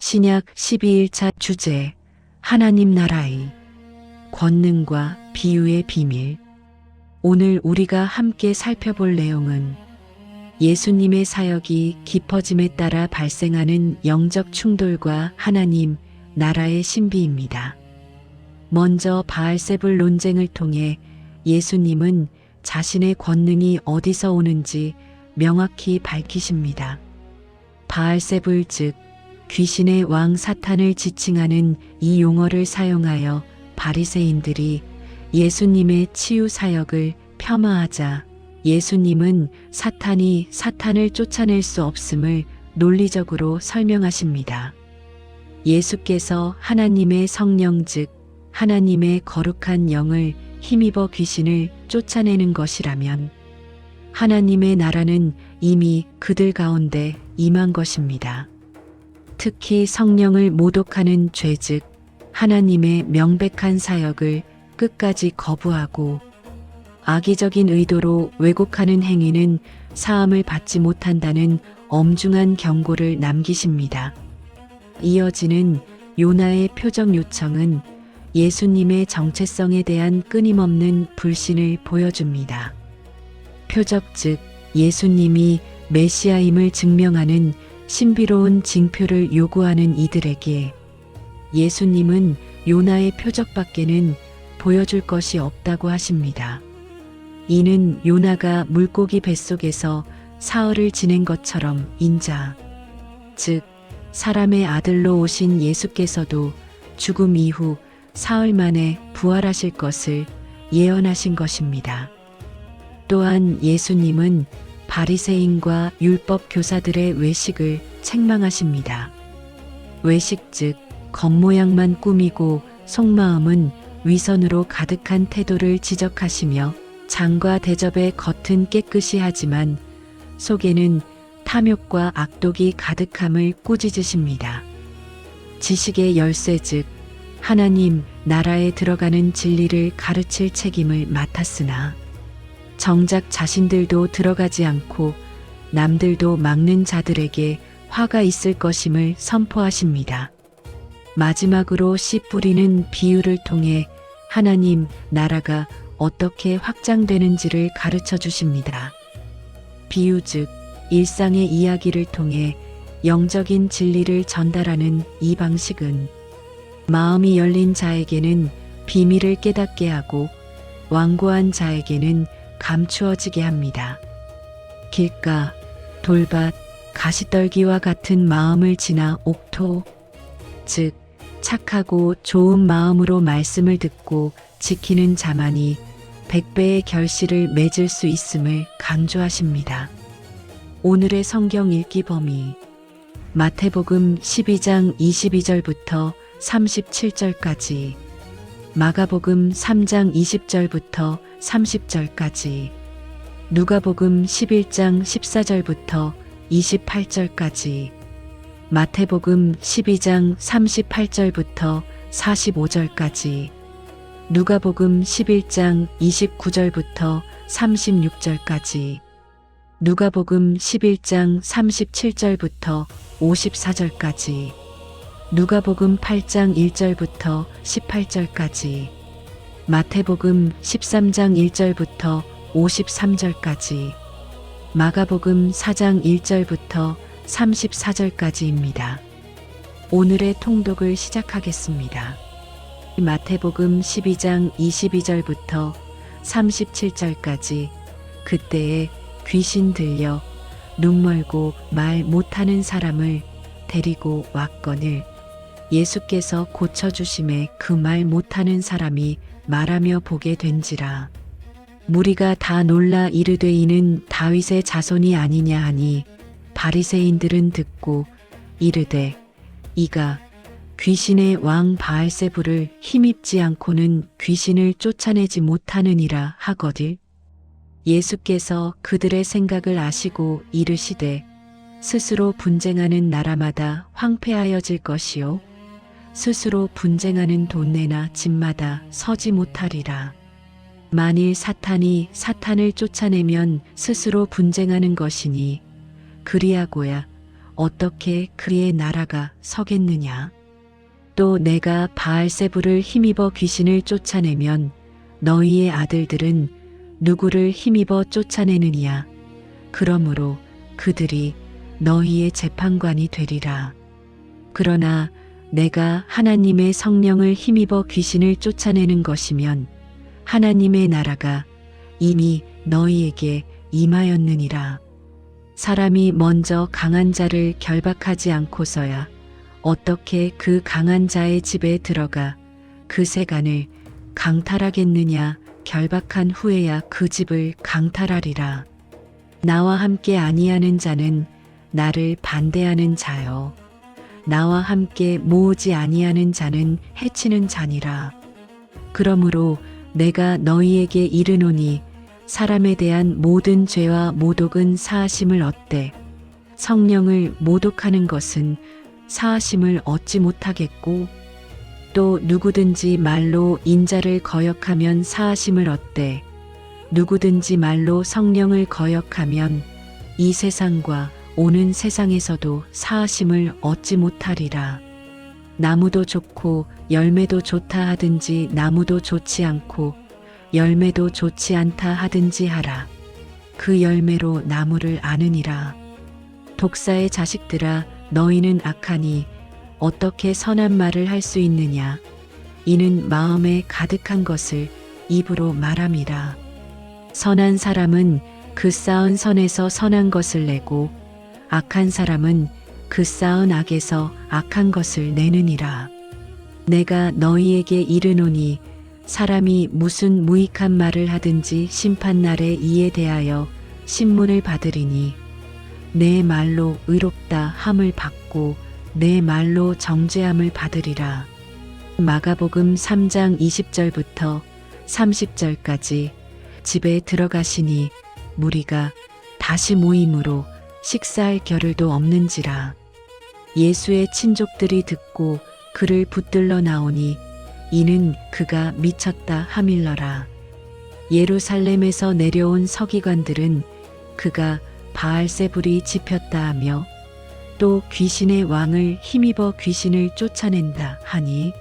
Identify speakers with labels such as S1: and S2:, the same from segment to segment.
S1: 신약 12일차 주제 하나님 나라의 권능과 비유의 비밀. 오늘 우리가 함께 살펴볼 내용은 예수님의 사역이 깊어짐에 따라 발생하는 영적 충돌과 하나님 나라의 신비입니다. 먼저 바알세불 논쟁을 통해 예수님은 자신의 권능이 어디서 오는지 명확히 밝히십니다. 바알세불 즉 귀신의 왕 사탄을 지칭하는 이 용어를 사용하여 바리새인들이 예수님의 치유 사역을 폄하하자 예수님은 사탄이 사탄을 쫓아낼 수 없음을 논리적으로 설명하십니다. 예수께서 하나님의 성령 즉 하나님의 거룩한 영을 힘입어 귀신을 쫓아내는 것이라면 하나님의 나라는 이미 그들 가운데 임한 것입니다. 특히 성령을 모독하는 죄 즉 하나님의 명백한 사역을 끝까지 거부하고 악의적인 의도로 왜곡하는 행위는 사함을 받지 못한다는 엄중한 경고를 남기십니다. 이어지는 요나의 표적 요청은 예수님의 정체성에 대한 끊임없는 불신을 보여줍니다. 표적 즉 예수님이 메시아임을 증명하는 신비로운 징표를 요구하는 이들에게 예수님은 요나의 표적밖에는 보여줄 것이 없다고 하십니다. 이는 요나가 물고기 뱃속에서 사흘을 지낸 것처럼 인자, 즉 사람의 아들로 오신 예수께서도 죽음 이후 사흘 만에 부활하실 것을 예언하신 것입니다. 또한 예수님은 바리새인과 율법 교사들의 외식을 책망하십니다. 외식 즉 겉모양만 꾸미고 속마음은 위선으로 가득한 태도를 지적하시며 장과 대접의 겉은 깨끗이 하지만 속에는 탐욕과 악독이 가득함을 꾸짖으십니다. 지식의 열쇠 즉 하나님 나라에 들어가는 진리를 가르칠 책임을 맡았으나 정작 자신들도 들어가지 않고 남들도 막는 자들에게 화가 있을 것임을 선포하십니다. 마지막으로 씨 뿌리는 비유를 통해 하나님 나라가 어떻게 확장되는지를 가르쳐 주십니다. 비유 즉 일상의 이야기를 통해 영적인 진리를 전달하는 이 방식은 마음이 열린 자에게는 비밀을 깨닫게 하고 완고한 자에게는 감추어지게 합니다. 길가, 돌밭, 가시떨기와 같은 마음을 지나 옥토, 즉 착하고 좋은 마음으로 말씀을 듣고 지키는 자만이 100배의 결실을 맺을 수 있음을 강조하십니다. 오늘의 성경 읽기 범위 마태복음 12장 22절부터 37절까지, 마가복음 3장 20절부터 30절까지, 누가복음 11장 14절부터 28절까지, 마태복음 12장 38절부터 45절까지, 누가복음 11장 29절부터 36절까지, 누가복음 11장 37절부터 54절까지, 누가복음 8장 1절부터 18절까지, 마태복음 13장 1절부터 53절까지, 마가복음 4장 1절부터 34절까지입니다. 오늘의 통독을 시작하겠습니다. 마태복음 12장 22절부터 37절까지, 그때에 귀신 들려 눈멀고 말 못하는 사람을 데리고 왔거늘 예수께서 고쳐주심에 그 말 못하는 사람이 말하며 보게 된지라. 무리가 다 놀라 이르되 이는 다윗의 자손이 아니냐 하니 바리새인들은 듣고 이르되 이가 귀신의 왕 바알세불을 힘입지 않고는 귀신을 쫓아내지 못하느니라 하거늘. 예수께서 그들의 생각을 아시고 이르시되 스스로 분쟁하는 나라마다 황폐하여질 것이요 스스로 분쟁하는 돈내나 집마다 서지 못하리라. 만일 사탄이 사탄을 쫓아내면 스스로 분쟁하는 것이니 그리하고야 어떻게 그의 나라가 서겠느냐. 또 내가 바알세불을 힘입어 귀신을 쫓아내면 너희의 아들들은 누구를 힘입어 쫓아내느냐. 그러므로 그들이 너희의 재판관이 되리라. 그러나 내가 하나님의 성령을 힘입어 귀신을 쫓아내는 것이면 하나님의 나라가 이미 너희에게 임하였느니라. 사람이 먼저 강한 자를 결박하지 않고서야 어떻게 그 강한 자의 집에 들어가 그 세간을 강탈하겠느냐. 결박한 후에야 그 집을 강탈하리라. 나와 함께 아니하는 자는 나를 반대하는 자요. 나와 함께 모으지 아니하는 자는 해치는 자니라. 그러므로 내가 너희에게 이르노니 사람에 대한 모든 죄와 모독은 사하심을 얻되 성령을 모독하는 것은 사하심을 얻지 못하겠고, 또 누구든지 말로 인자를 거역하면 사하심을 얻되 누구든지 말로 성령을 거역하면 이 세상과 오는 세상에서도 사하심을 얻지 못하리라. 나무도 좋고 열매도 좋다 하든지 나무도 좋지 않고 열매도 좋지 않다 하든지 하라. 그 열매로 나무를 아느니라. 독사의 자식들아, 너희는 악하니 어떻게 선한 말을 할 수 있느냐. 이는 마음에 가득한 것을 입으로 말함이라. 선한 사람은 그 쌓은 선에서 선한 것을 내고 악한 사람은 그 쌓은 악에서 악한 것을 내느니라. 내가 너희에게 이르노니 사람이 무슨 무익한 말을 하든지 심판날에 이에 대하여 신문을 받으리니 내 말로 의롭다 함을 받고 내 말로 정죄함을 받으리라. 마가복음 3장 20절부터 30절까지. 집에 들어가시니 무리가 다시 모임으로 식사할 겨를도 없는지라. 예수의 친족들이 듣고 그를 붙들러 나오니 이는 그가 미쳤다 하밀러라. 예루살렘에서 내려온 서기관들은 그가 바알세불이 집혔다 하며 또 귀신의 왕을 힘입어 귀신을 쫓아낸다 하니,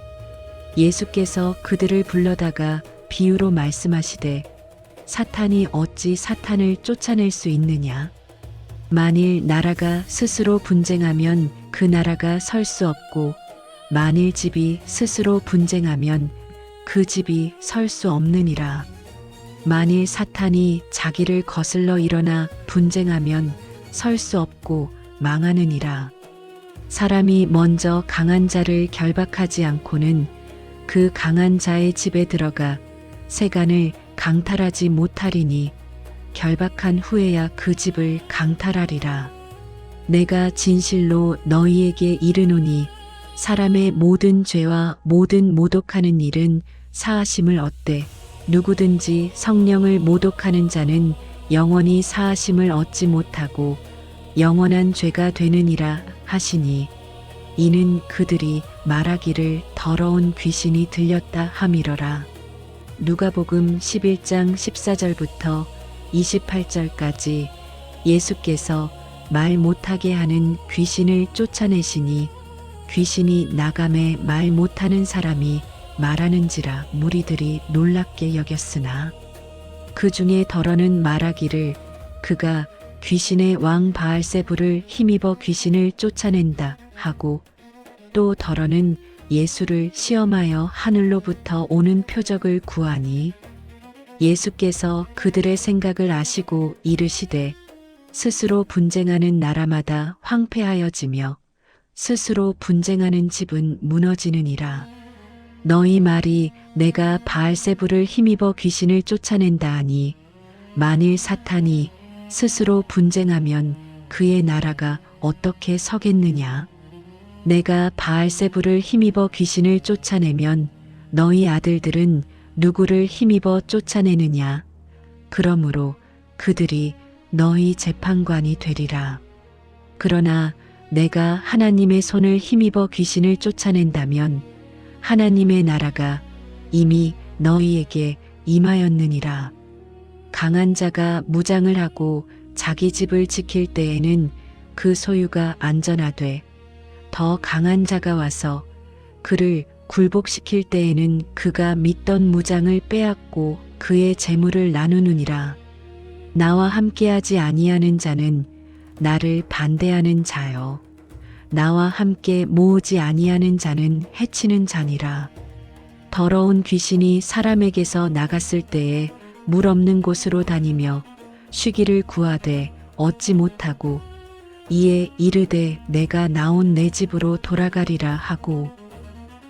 S1: 예수께서 그들을 불러다가 비유로 말씀하시되 사탄이 어찌 사탄을 쫓아낼 수 있느냐. 만일 나라가 스스로 분쟁하면 그 나라가 설 수 없고 만일 집이 스스로 분쟁하면 그 집이 설 수 없느니라. 만일 사탄이 자기를 거슬러 일어나 분쟁하면 설 수 없고 망하느니라. 사람이 먼저 강한 자를 결박하지 않고는 그 강한 자의 집에 들어가 세간을 강탈하지 못하리니 결박한 후에야 그 집을 강탈하리라. 내가 진실로 너희에게 이르노니 사람의 모든 죄와 모든 모독하는 일은 사하심을 얻되 누구든지 성령을 모독하는 자는 영원히 사하심을 얻지 못하고 영원한 죄가 되느니라 하시니, 이는 그들이 말하기를 더러운 귀신이 들렸다 함이러라. 누가복음 11장 14절부터 28절까지. 예수께서 말 못하게 하는 귀신을 쫓아내시니 귀신이 나감에 말 못하는 사람이 말하는지라 무리들이 놀랍게 여겼으나, 그 중에 더러는 말하기를 그가 귀신의 왕 바알세불을 힘입어 귀신을 쫓아낸다 하고, 또 더러는 예수를 시험하여 하늘로부터 오는 표적을 구하니, 예수께서 그들의 생각을 아시고 이르시되 스스로 분쟁하는 나라마다 황폐하여지며 스스로 분쟁하는 집은 무너지느니라. 너희 말이 내가 바알세불을 힘입어 귀신을 쫓아낸다 하니, 만일 사탄이 스스로 분쟁하면 그의 나라가 어떻게 서겠느냐. 내가 바알세불을 힘입어 귀신을 쫓아내면 너희 아들들은 누구를 힘입어 쫓아내느냐. 그러므로 그들이 너희 재판관이 되리라. 그러나 내가 하나님의 손을 힘입어 귀신을 쫓아낸다면 하나님의 나라가 이미 너희에게 임하였느니라. 강한 자가 무장을 하고 자기 집을 지킬 때에는 그 소유가 안전하되 더 강한 자가 와서 그를 굴복시킬 때에는 그가 믿던 무장을 빼앗고 그의 재물을 나누느니라. 나와 함께하지 아니하는 자는 나를 반대하는 자요. 나와 함께 모으지 아니하는 자는 해치는 자니라. 더러운 귀신이 사람에게서 나갔을 때에 물 없는 곳으로 다니며 쉬기를 구하되 얻지 못하고 이에 이르되 내가 나온 내 집으로 돌아가리라 하고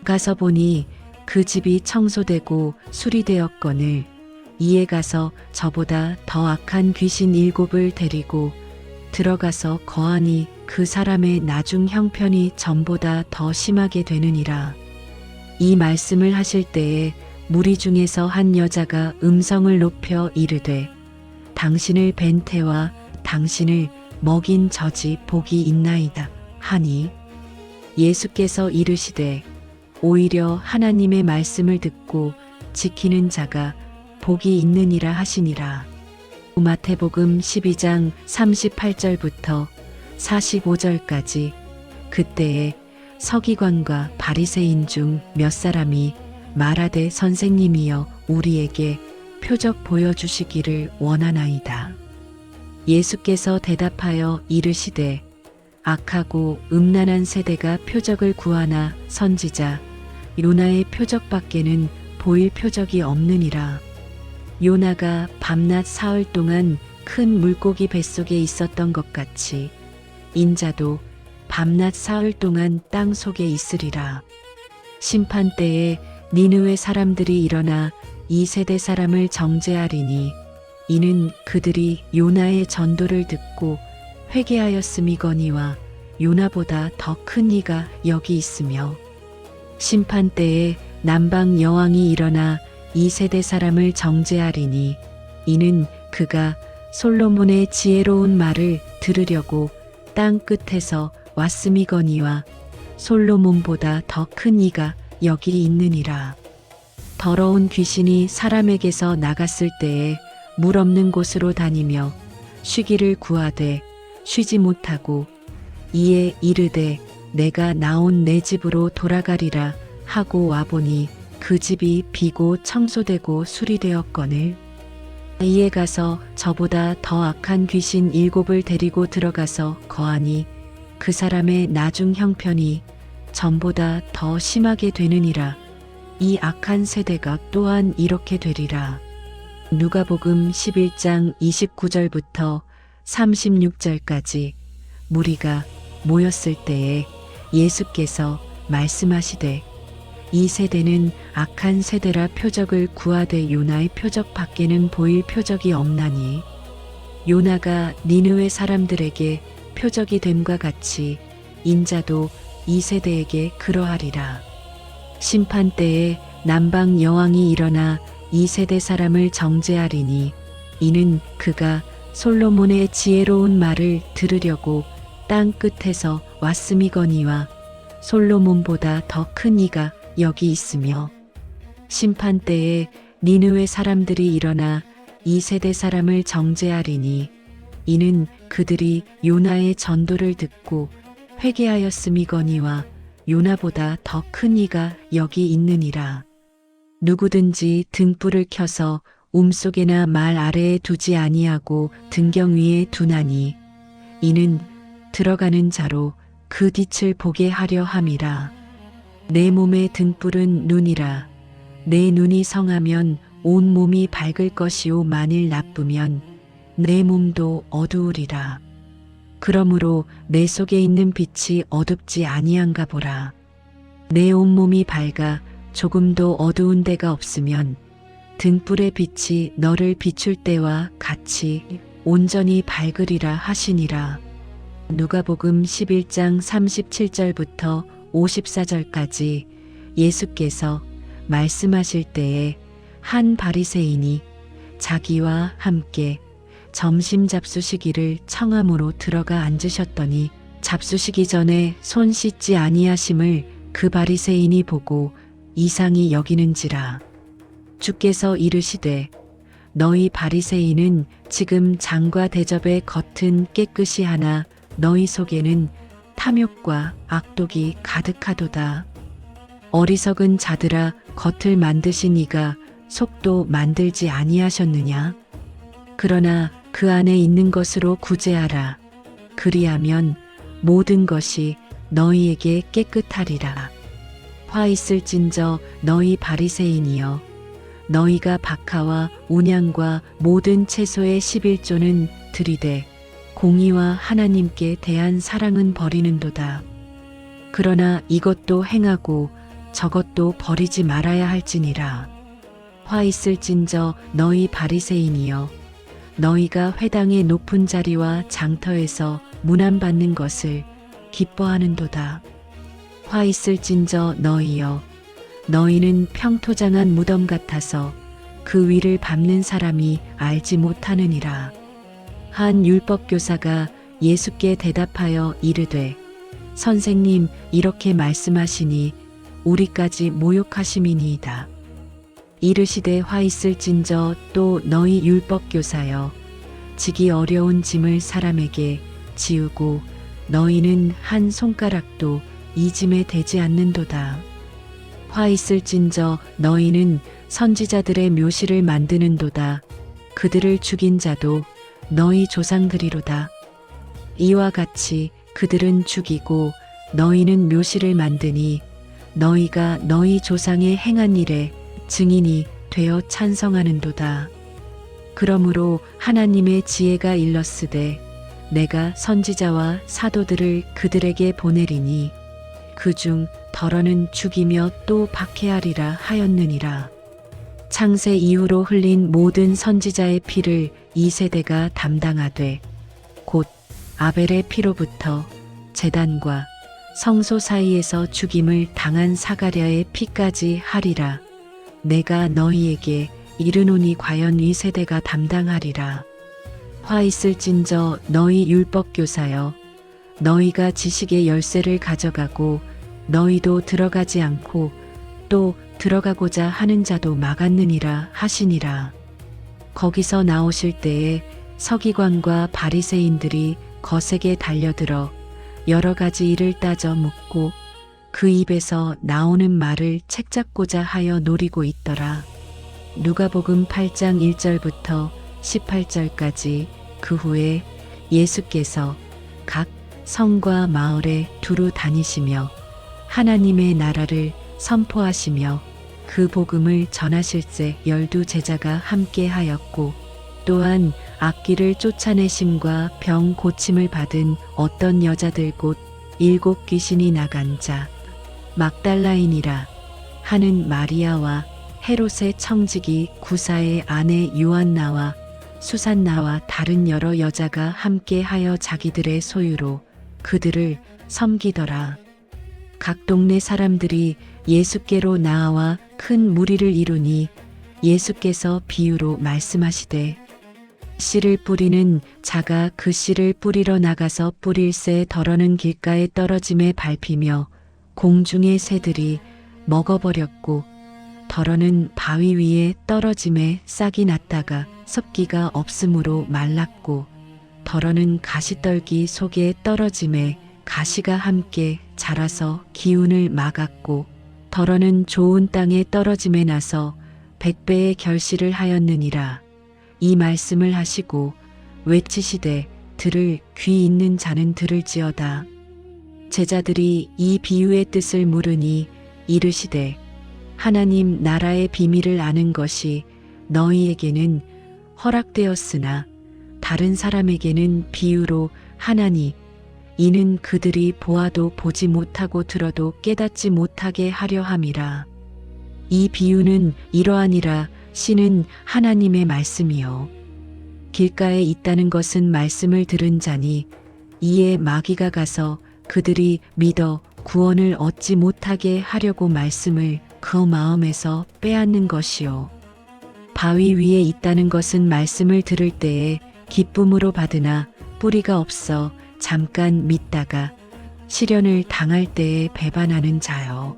S1: 가서 보니 그 집이 청소되고 수리되었거늘 이에 가서 저보다 더 악한 귀신 7을 데리고 들어가서 거하니 그 사람의 나중 형편이 전보다 더 심하게 되느니라. 이 말씀을 하실 때에 무리 중에서 한 여자가 음성을 높여 이르되 당신을 뵌 태와 당신을 먹인 저지 복이 있나이다 하니 예수께서 이르시되 오히려 하나님의 말씀을 듣고 지키는 자가 복이 있느니라 하시니라. 마태복음 12장 38절부터 45절까지. 그때에 서기관과 바리새인 중 몇 사람이 말하되 선생님이여 우리에게 표적 보여주시기를 원하나이다. 예수께서 대답하여 이르시되 악하고 음란한 세대가 표적을 구하나 선지자 요나의 표적밖에는 보일 표적이 없느니라. 요나가 밤낮 사흘 동안 큰 물고기 뱃속에 있었던 것 같이 인자도 밤낮 사흘 동안 땅 속에 있으리라. 심판 때에 니느웨 사람들이 일어나 이 세대 사람을 정죄하리니 이는 그들이 요나의 전도를 듣고 회개하였음이거니와 요나보다 더 큰 이가 여기 있으며 심판 때에 남방 여왕이 일어나 이 세대 사람을 정죄하리니 이는 그가 솔로몬의 지혜로운 말을 들으려고 땅 끝에서 왔음이거니와 솔로몬보다 더 큰 이가 여기 있느니라. 더러운 귀신이 사람에게서 나갔을 때에 물 없는 곳으로 다니며 쉬기를 구하되 쉬지 못하고 이에 이르되 내가 나온 내 집으로 돌아가리라 하고 와보니 그 집이 비고 청소되고 수리되었거늘 이에 가서 저보다 더 악한 귀신 7을 데리고 들어가서 거하니 그 사람의 나중 형편이 전보다 더 심하게 되느니라. 이 악한 세대가 또한 이렇게 되리라. 누가복음 11장 29절부터 36절까지. 무리가 모였을 때에 예수께서 말씀하시되 이 세대는 악한 세대라 표적을 구하되 요나의 표적 밖에는 보일 표적이 없나니 요나가 니느웨 사람들에게 표적이 됨과 같이 인자도 이 세대에게 그러하리라. 심판 때에 남방 여왕이 일어나 이 세대 사람을 정죄하리니 이는 그가 솔로몬의 지혜로운 말을 들으려고 땅 끝에서 왔음이거니와 솔로몬보다 더 큰 이가 여기 있으며 심판 때에 니느웨 사람들이 일어나 이 세대 사람을 정죄하리니 이는 그들이 요나의 전도를 듣고 회개하였음이거니와 요나보다 더 큰 이가 여기 있느니라. 누구든지 등불을 켜서 움속에나 말 아래에 두지 아니하고 등경 위에 두나니 이는 들어가는 자로 그 빛을 보게 하려 함이라. 내 몸의 등불은 눈이라. 내 눈이 성하면 온 몸이 밝을 것이요 만일 나쁘면 내 몸도 어두우리라. 그러므로 내 속에 있는 빛이 어둡지 아니한가 보라. 내 온몸이 밝아 조금도 어두운 데가 없으면 등불의 빛이 너를 비출 때와 같이 온전히 밝으리라 하시니라. 누가복음 11장 37절부터 54절까지. 예수께서 말씀하실 때에 한 바리새인이 자기와 함께 점심 잡수시기를 청함으로 들어가 앉으셨더니 잡수시기 전에 손 씻지 아니하심을 그 바리새인이 보고 이상히 여기는지라. 주께서 이르시되 너희 바리새인은 지금 장과 대접의 겉은 깨끗이 하나 너희 속에는 탐욕과 악독이 가득하도다. 어리석은 자들아, 겉을 만드신 이가 속도 만들지 아니하셨느냐? 그러나 그 안에 있는 것으로 구제하라. 그리하면 모든 것이 너희에게 깨끗하리라. 화 있을진저 너희 바리새인이여, 너희가 박하와 온양과 모든 채소의 11조는 들이되 공의와 하나님께 대한 사랑은 버리는도다. 그러나 이것도 행하고 저것도 버리지 말아야 할지니라. 화 있을진저 너희 바리새인이여, 너희가 회당의 높은 자리와 장터에서 문안받는 것을 기뻐하는도다. 화 있을진저 너희여, 너희는 평토장한 무덤 같아서 그 위를 밟는 사람이 알지 못하느니라. 한 율법교사가 예수께 대답하여 이르되, 선생님, 이렇게 말씀하시니 우리까지 모욕하심이니이다. 이르시되 화 있을진저 또 너희 율법교사여, 지기 어려운 짐을 사람에게 지우고 너희는 한 손가락도 이 짐에 대지 않는도다. 화 있을진저 너희는 선지자들의 묘시를 만드는도다. 그들을 죽인 자도 너희 조상들이로다. 이와 같이 그들은 죽이고 너희는 묘시를 만드니 너희가 너희 조상의 행한 일에 증인이 되어 찬성하는도다. 그러므로 하나님의 지혜가 일렀으되 내가 선지자와 사도들을 그들에게 보내리니 그중 더러는 죽이며 또 박해하리라 하였느니라. 창세 이후로 흘린 모든 선지자의 피를 이 세대가 담당하되 곧 아벨의 피로부터 제단과 성소 사이에서 죽임을 당한 사가랴의 피까지 하리라. 내가 너희에게 이르노니 과연 이 세대가 담당하리라. 화 있을진저 너희 율법교사여, 너희가 지식의 열쇠를 가져가고 너희도 들어가지 않고 또 들어가고자 하는 자도 막았느니라 하시니라. 거기서 나오실 때에 서기관과 바리새인들이 거세게 달려들어 여러 가지 일을 따져 묻고 그 입에서 나오는 말을 책잡고자 하여 노리고 있더라. 누가복음 8장 1절부터 18절까지. 그 후에 예수께서 각 성과 마을에 두루 다니시며 하나님의 나라를 선포하시며 그 복음을 전하실새 12 제자가 함께 하였고, 또한 악귀를 쫓아내심과 병 고침을 받은 어떤 여자들 곧 7 귀신이 나간 자 막달라인이라 하는 마리아와 헤롯의 청지기 구사의 아내 요한나와 수산나와 다른 여러 여자가 함께하여 자기들의 소유로 그들을 섬기더라. 각 동네 사람들이 예수께로 나아와 큰 무리를 이루니 예수께서 비유로 말씀하시되, 씨를 뿌리는 자가 그 씨를 뿌리러 나가서 뿌릴새 더러는 길가에 떨어짐에 밟히며 공중의 새들이 먹어버렸고, 더러는 바위 위에 떨어짐에 싹이 났다가 섭기가 없으므로 말랐고, 더러는 가시떨기 속에 떨어짐에 가시가 함께 자라서 기운을 막았고, 더러는 좋은 땅에 떨어짐에 나서 100배의 결실을 하였느니라. 이 말씀을 하시고 외치시되 들을 귀 있는 자는 들을지어다. 제자들이 이 비유의 뜻을 물으니 이르시되, 하나님 나라의 비밀을 아는 것이 너희에게는 허락되었으나 다른 사람에게는 비유로 하나니, 이는 그들이 보아도 보지 못하고 들어도 깨닫지 못하게 하려 함이라. 이 비유는 이러하니라. 씨는 하나님의 말씀이요 길가에 있다는 것은 말씀을 들은 자니, 이에 마귀가 가서 그들이 믿어 구원을 얻지 못하게 하려고 말씀을 그 마음에서 빼앗는 것이요 바위 위에 있다는 것은 말씀을 들을 때에 기쁨으로 받으나 뿌리가 없어 잠깐 믿다가 시련을 당할 때에 배반하는 자요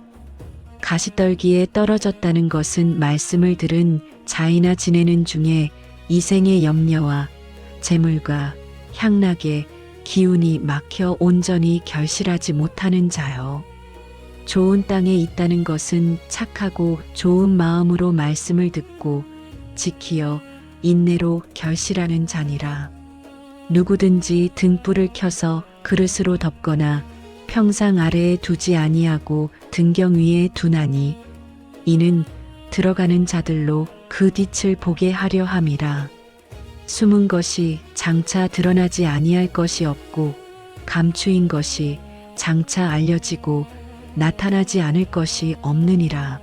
S1: 가시떨기에 떨어졌다는 것은 말씀을 들은 자이나 지내는 중에 이생의 염려와 재물과 향락에 기운이 막혀 온전히 결실하지 못하는 자요. 좋은 땅에 있다는 것은 착하고 좋은 마음으로 말씀을 듣고 지키어 인내로 결실하는 자니라. 누구든지 등불을 켜서 그릇으로 덮거나 평상 아래에 두지 아니하고 등경 위에 두나니 이는 들어가는 자들로 그 빛을 보게 하려 함이라. 숨은 것이 장차 드러나지 아니할 것이 없고 감추인 것이 장차 알려지고 나타나지 않을 것이 없느니라.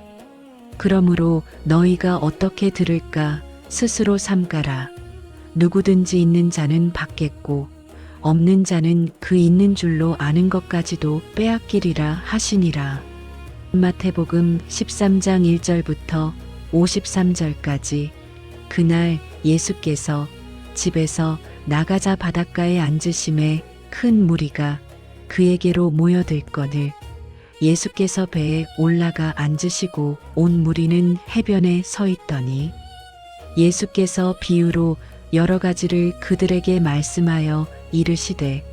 S1: 그러므로 너희가 어떻게 들을까 스스로 삼가라. 누구든지 있는 자는 받겠고 없는 자는 그 있는 줄로 아는 것까지도 빼앗기리라 하시니라. 마태복음 13장 1절부터 53절까지. 그날 예수께서 집에서 나가자 바닷가에 앉으심에 큰 무리가 그에게로 모여들거늘 예수께서 배에 올라가 앉으시고 온 무리는 해변에 서 있더니 예수께서 비유로 여러 가지를 그들에게 말씀하여 이르시되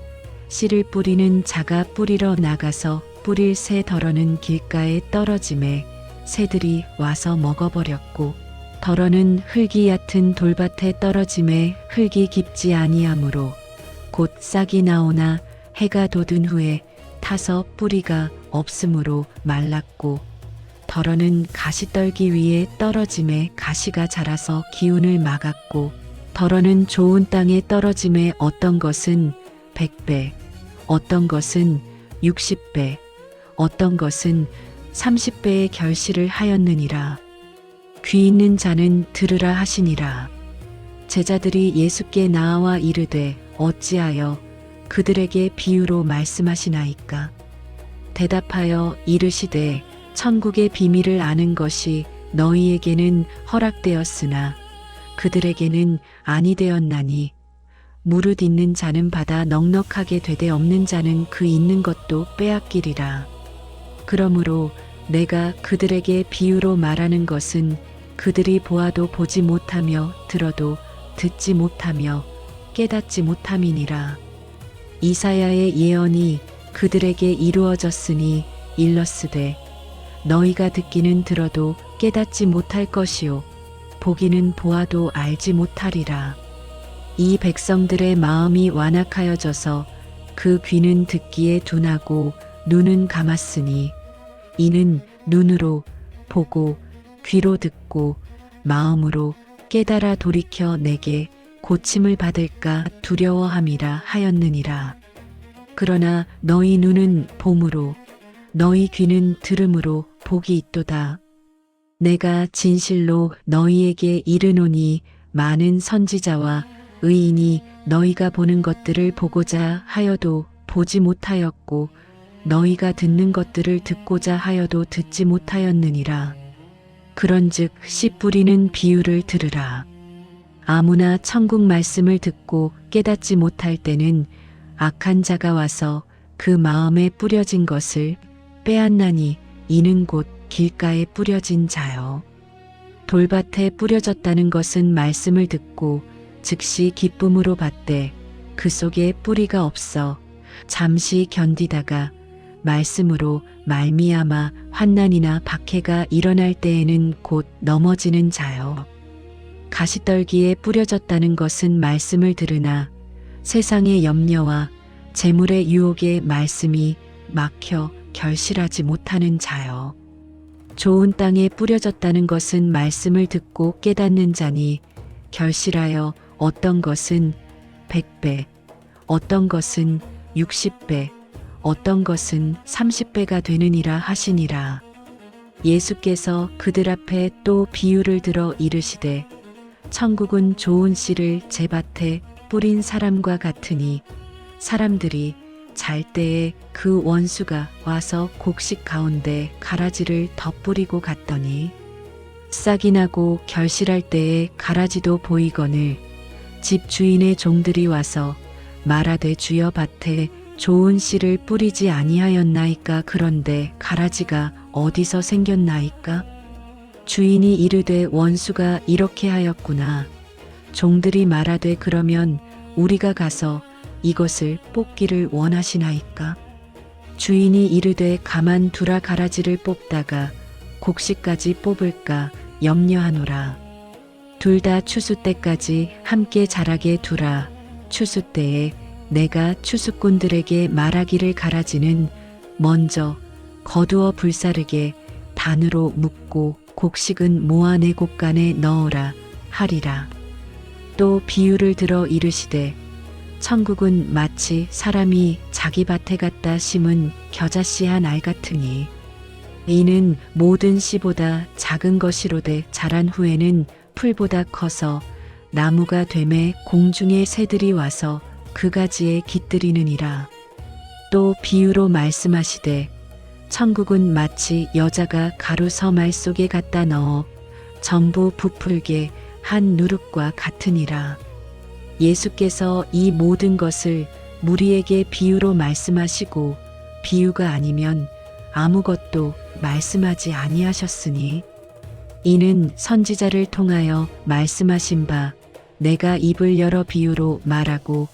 S1: 씨를 뿌리는 자가 뿌리러 나가서 뿌릴 새 덜어는 길가에 떨어짐에 새들이 와서 먹어버렸고 덜어는 흙이 얕은 돌밭에 떨어짐에 흙이 깊지 아니하므로 곧 싹이 나오나 해가 돋은 후에 타서 뿌리가 없으므로 말랐고 덜어는 가시떨기 위에 떨어짐에 가시가 자라서 기운을 막았고 덜어는 좋은 땅에 떨어짐에 어떤 것은 100배, 어떤 것은 60배, 어떤 것은 30배의 결실을 하였느니라. 귀 있는 자는 들으라 하시니라. 제자들이 예수께 나와 이르되 어찌하여 그들에게 비유로 말씀하시나이까? 대답하여 이르시되 천국의 비밀을 아는 것이 너희에게는 허락되었으나 그들에게는 아니 되었나니 무릇 있는 자는 받아 넉넉하게 되되 없는 자는 그 있는 것도 빼앗기리라. 그러므로 내가 그들에게 비유로 말하는 것은 그들이 보아도 보지 못하며 들어도 듣지 못하며 깨닫지 못함이니라. 이사야의 예언이 그들에게 이루어졌으니 일렀으되 너희가 듣기는 들어도 깨닫지 못할 것이요 보기는 보아도 알지 못하리라. 이 백성들의 마음이 완악하여져서 그 귀는 듣기에 둔하고 눈은 감았으니 이는 눈으로 보고 귀로 듣고 마음으로 깨달아 돌이켜 내게 고침을 받을까 두려워함이라 하였느니라. 그러나 너희 눈은 봄으로 너희 귀는 들음으로 복이 있도다. 내가 진실로 너희에게 이르노니 많은 선지자와 의인이 너희가 보는 것들을 보고자 하여도 보지 못하였고 너희가 듣는 것들을 듣고자 하여도 듣지 못하였느니라. 그런즉 씨 뿌리는 비유를 들으라. 아무나 천국 말씀을 듣고 깨닫지 못할 때는 악한 자가 와서 그 마음에 뿌려진 것을 빼앗나니 이는 곧 길가에 뿌려진 자요. 돌밭에 뿌려졌다는 것은 말씀을 듣고 즉시 기쁨으로 받되 그 속에 뿌리가 없어 잠시 견디다가 말씀으로 말미암아 환난이나 박해가 일어날 때에는 곧 넘어지는 자요. 가시떨기에 뿌려졌다는 것은 말씀을 들으나 세상의 염려와 재물의 유혹에 말씀이 막혀 결실하지 못하는 자요. 좋은 땅에 뿌려졌다는 것은 말씀을 듣고 깨닫는 자니 결실하여 어떤 것은 100배, 어떤 것은 60배, 어떤 것은 30배가 되느니라 하시니라. 예수께서 그들 앞에 또 비유를 들어 이르시되 천국은 좋은 씨를 제 밭에 뿌린 사람과 같으니 사람들이 잘 때에 그 원수가 와서 곡식 가운데 가라지를 덧뿌리고 갔더니 싹이 나고 결실할 때에 가라지도 보이거늘 집 주인의 종들이 와서 말하되 주여 밭에 좋은 씨를 뿌리지 아니하였나이까? 그런데 가라지가 어디서 생겼나이까? 주인이 이르되 원수가 이렇게 하였구나. 종들이 말하되 그러면 우리가 가서 이것을 뽑기를 원하시나이까? 주인이 이르되 가만 두라. 가라지를 뽑다가 곡식까지 뽑을까 염려하노라. 둘 다 추수 때까지 함께 자라게 두라. 추수 때에 내가 추수꾼들에게 말하기를 가라지는 먼저 거두어 불사르게 단으로 묶고 곡식은 모아 내 곡간에 넣으라 하리라. 또 비유를 들어 이르시되 천국은 마치 사람이 자기 밭에 갖다 심은 겨자씨 한 알 같으니 이는 모든 씨보다 작은 것이로되 자란 후에는 풀보다 커서 나무가 되매 공중의 새들이 와서 그 가지에 깃들이느니라. 또 비유로 말씀하시되 천국은 마치 여자가 가루 서말 속에 갖다 넣어 전부 부풀게 한 누룩과 같으니라. 예수께서 이 모든 것을 무리에게 비유로 말씀하시고 비유가 아니면 아무것도 말씀하지 아니하셨으니 이는 선지자를 통하여 말씀하신 바 내가 입을 열어 비유로 말하고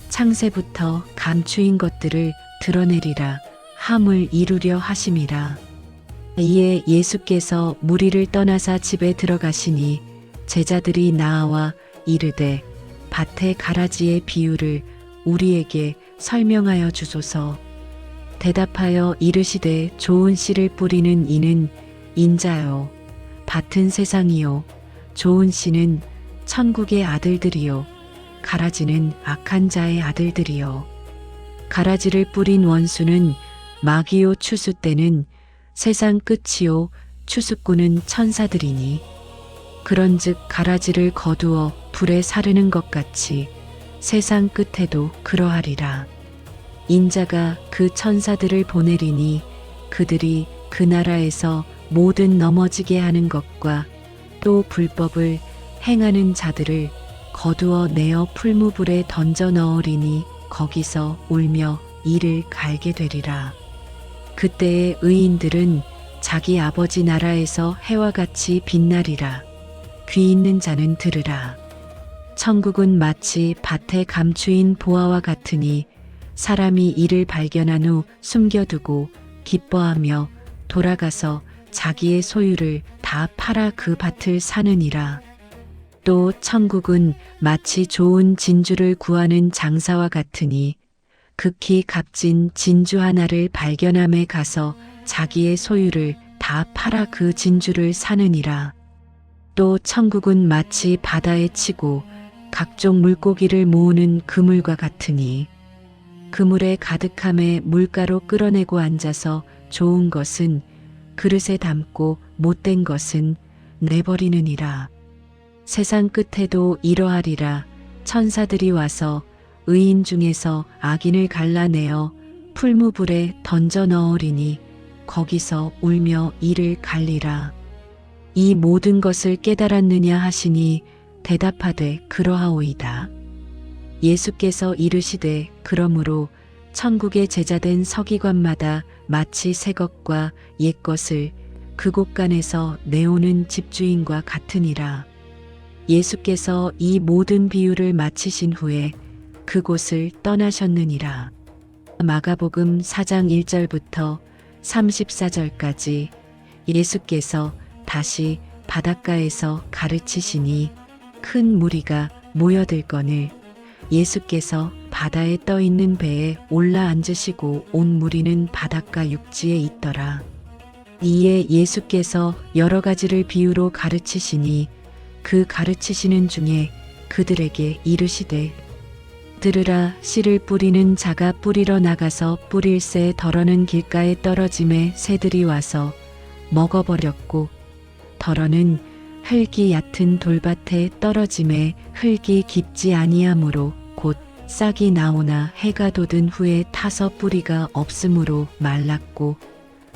S1: 창세부터 감추인 것들을 드러내리라 함을 이루려 하심이라. 이에 예수께서 무리를 떠나사 집에 들어가시니 제자들이 나와 이르되 밭의 가라지의 비유를 우리에게 설명하여 주소서. 대답하여 이르시되 좋은 씨를 뿌리는 이는 인자요 밭은 세상이요 좋은 씨는 천국의 아들들이요 가라지는 악한 자의 아들들이요. 가라지를 뿌린 원수는 마귀요 추수 때는 세상 끝이요 추수꾼은 천사들이니 그런즉 가라지를 거두어 불에 사르는 것 같이 세상 끝에도 그러하리라. 인자가 그 천사들을 보내리니 그들이 그 나라에서 모든 넘어지게 하는 것과 또 불법을 행하는 자들을 거두어 내어 풀무불에 던져 넣으리니 거기서 울며 이를 갈게 되리라. 그때의 의인들은 자기 아버지 나라에서 해와 같이 빛나리라. 귀 있는 자는 들으라. 천국은 마치 밭에 감추인 보화와 같으니 사람이 이를 발견한 후 숨겨두고 기뻐하며 돌아가서 자기의 소유를 다 팔아 그 밭을 사느니라. 또 천국은 마치 좋은 진주를 구하는 장사와 같으니 극히 값진 진주 하나를 발견함에 가서 자기의 소유를 다 팔아 그 진주를 사느니라. 또 천국은 마치 바다에 치고 각종 물고기를 모으는 그물과 같으니 그물에 가득함에 물가로 끌어내고 앉아서 좋은 것은 그릇에 담고 못된 것은 내버리느니라. 세상 끝에도 이러하리라. 천사들이 와서 의인 중에서 악인을 갈라내어 풀무불에 던져 넣으리니 거기서 울며 이를 갈리라. 이 모든 것을 깨달았느냐 하시니 대답하되 그러하오이다. 예수께서 이르시되 그러므로 천국의 제자된 서기관마다 마치 새 것과 옛 것을 그 곳간에서 내오는 집주인과 같으니라. 예수께서 이 모든 비유를 마치신 후에 그곳을 떠나셨느니라. 마가복음 4장 1절부터 34절까지 예수께서 다시 바닷가에서 가르치시니 큰 무리가 모여들거늘 예수께서 바다에 떠 있는 배에 올라 앉으시고 온 무리는 바닷가 육지에 있더라. 이에 예수께서 여러 가지를 비유로 가르치시니 그 가르치시는 중에 그들에게 이르시되 들으라. 씨를 뿌리는 자가 뿌리러 나가서 뿌릴새 덜어는 길가에 떨어짐에 새들이 와서 먹어버렸고 덜어는 흙이 얕은 돌밭에 떨어짐에 흙이 깊지 아니하므로 곧 싹이 나오나 해가 돋은 후에 타서 뿌리가 없으므로 말랐고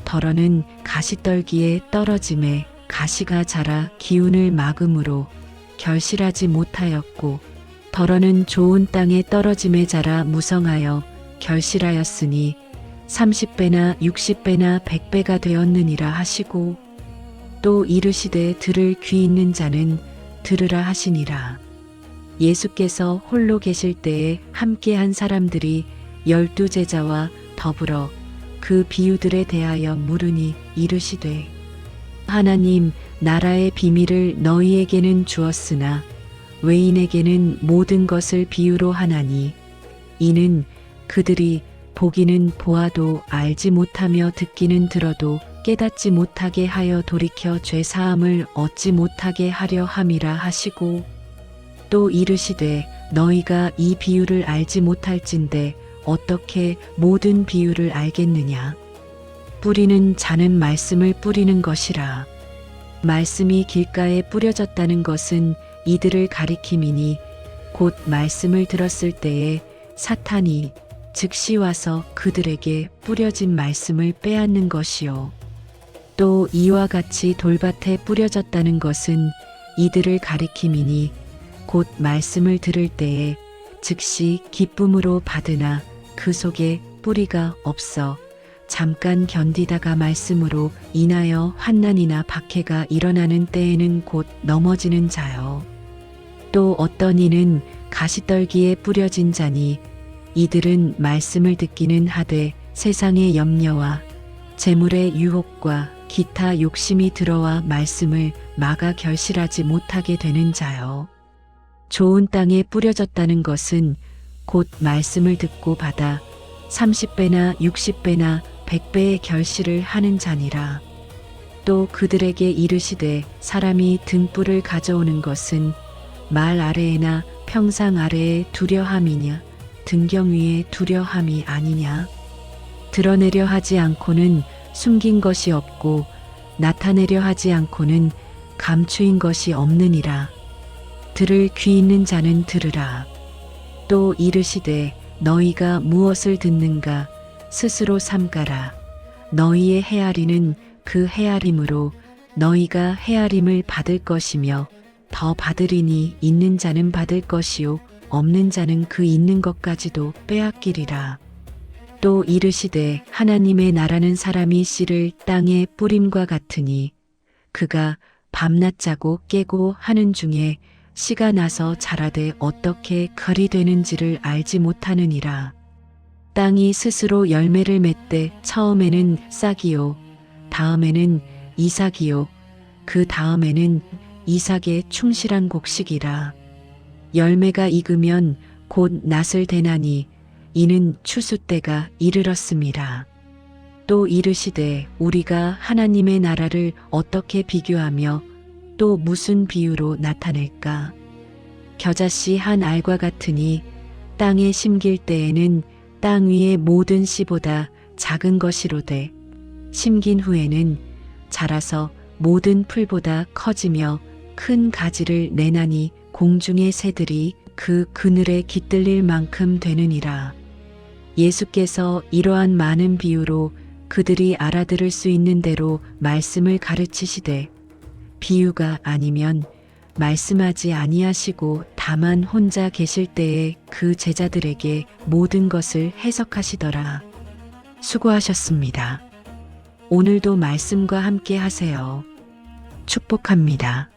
S1: 덜어는 가시떨기에 떨어짐에 가시가 자라 기운을 막음으로 결실하지 못하였고 덜어는 좋은 땅에 떨어짐에 자라 무성하여 결실하였으니 30배나 60배나 100배가 되었느니라 하시고 또 이르시되 들을 귀 있는 자는 들으라 하시니라. 예수께서 홀로 계실 때에 함께한 사람들이 12제자와 더불어 그 비유들에 대하여 물으니 이르시되 하나님 나라의 비밀을 너희에게는 주었으나 외인에게는 모든 것을 비유로 하나니 이는 그들이 보기는 보아도 알지 못하며 듣기는 들어도 깨닫지 못하게 하여 돌이켜 죄 사함을 얻지 못하게 하려 함이라 하시고 또 이르시되 너희가 이 비유를 알지 못할진대 어떻게 모든 비유를 알겠느냐. 뿌리는 자는 말씀을 뿌리는 것이라. 말씀이 길가에 뿌려졌다는 것은 이들을 가리킴이니 곧 말씀을 들었을 때에 사탄이 즉시 와서 그들에게 뿌려진 말씀을 빼앗는 것이요. 또 이와 같이 돌밭에 뿌려졌다는 것은 이들을 가리킴이니 곧 말씀을 들을 때에 즉시 기쁨으로 받으나 그 속에 뿌리가 없어 잠깐 견디다가 말씀으로 인하여 환난이나 박해가 일어나는 때에는 곧 넘어지는 자요. 또 어떤 이는 가시떨기에 뿌려진 자니 이들은 말씀을 듣기는 하되 세상의 염려와 재물의 유혹과 기타 욕심이 들어와 말씀을 막아 결실하지 못하게 되는 자요. 좋은 땅에 뿌려졌다는 것은 곧 말씀을 듣고 받아 30배나 60배나 100배의 결실을 하는 자니라. 또 그들에게 이르시되 사람이 등불을 가져오는 것은 말 아래에나 평상 아래에 두려함이냐 등경 위에 두려함이 아니냐. 드러내려 하지 않고는 숨긴 것이 없고 나타내려 하지 않고는 감추인 것이 없느니라. 들을 귀 있는 자는 들으라. 또 이르시되 너희가 무엇을 듣는가 스스로 삼가라. 너희의 헤아리는 그 헤아림으로 너희가 헤아림을 받을 것이며 더 받으리니 있는 자는 받을 것이요 없는 자는 그 있는 것까지도 빼앗기리라. 또 이르시되 하나님의 나라는 사람이 씨를 땅에 뿌림과 같으니 그가 밤낮 자고 깨고 하는 중에 씨가 나서 자라되 어떻게 결이 되는지를 알지 못하느니라. 땅이 스스로 열매를 맺되 처음에는 싹이요 다음에는 이삭이요 그 다음에는 이삭의 충실한 곡식이라. 열매가 익으면 곧 낫을 대나니 이는 추수 때가 이르렀음이라. 또 이르시되 우리가 하나님의 나라를 어떻게 비교하며 또 무슨 비유로 나타낼까? 겨자씨 한 알과 같으니 땅에 심길 때에는 땅 위의 모든 씨보다 작은 것이로되 심긴 후에는 자라서 모든 풀보다 커지며 큰 가지를 내나니 공중의 새들이 그 그늘에 깃들릴 만큼 되느니라. 예수께서 이러한 많은 비유로 그들이 알아들을 수 있는 대로 말씀을 가르치시되 비유가 아니면 말씀하지 아니하시고 다만 혼자 계실 때에 그 제자들에게 모든 것을 해석하시더라. 수고하셨습니다. 오늘도 말씀과 함께 하세요. 축복합니다.